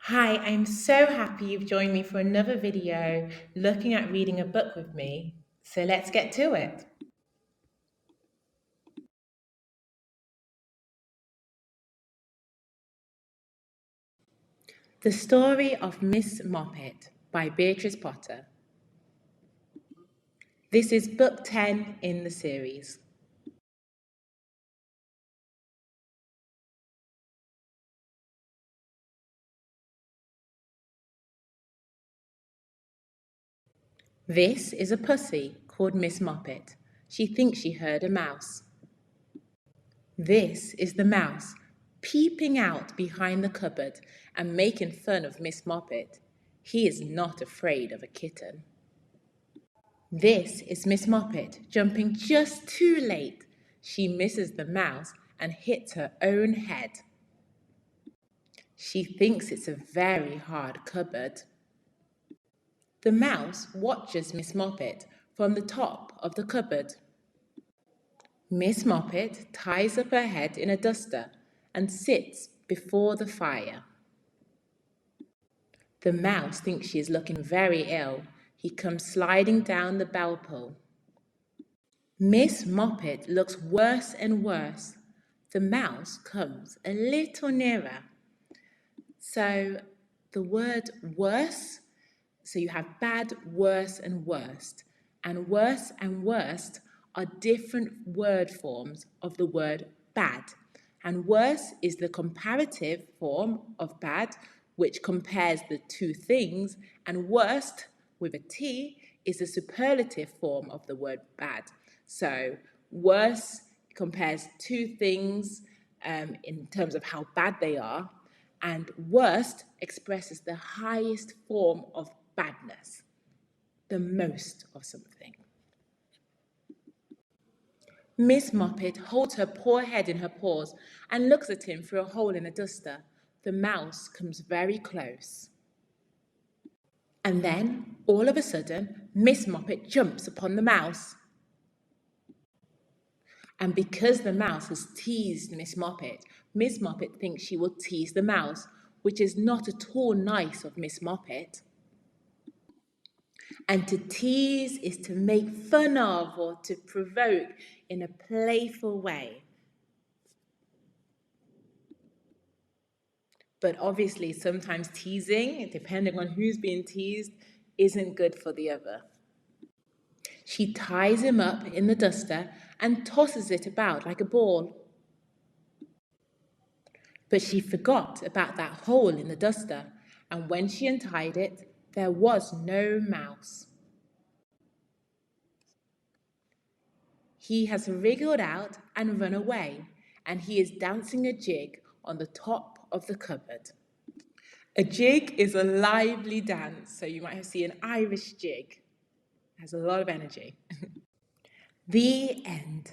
Hi, I'm so happy you've joined me for another video looking at reading a book with me. So let's get to it. The Story of Miss Moppet by Beatrix Potter. This is book 10 in the series. This is a pussy called Miss Moppet. She thinks she heard a mouse. This is the mouse peeping out behind the cupboard and making fun of Miss Moppet. He is not afraid of a kitten. This is Miss Moppet jumping just too late. She misses the mouse and hits her own head. She thinks it's a very hard cupboard. The mouse watches Miss Moppet from the top of the cupboard. Miss Moppet ties up her head in a duster and sits before the fire. The mouse thinks she is looking very ill. He comes sliding down the bell pull. Miss Moppet looks worse and worse. The mouse comes a little nearer. So the word worse, so you have bad, worse, and worst. And worse and worst are different word forms of the word bad. And worse is the comparative form of bad, which compares the two things. And worst, with a T, is the superlative form of the word bad. So worse compares two things in terms of how bad they are, and worst expresses the highest form of badness, the most of something. Miss Moppet holds her poor head in her paws and looks at him through a hole in a duster. The mouse comes very close. And then, all of a sudden, Miss Moppet jumps upon the mouse. And because the mouse has teased Miss Moppet thinks she will tease the mouse, which is not at all nice of Miss Moppet. And to tease is to make fun of or to provoke in a playful way. But obviously, sometimes teasing, depending on who's being teased, isn't good for the other. She ties him up in the duster and tosses it about like a ball. But she forgot about that hole in the duster, and when she untied it, there was no mouse. He has wriggled out and run away, and he is dancing a jig on the top of the cupboard. A jig is a lively dance, so you might see an Irish jig. It has a lot of energy. The end.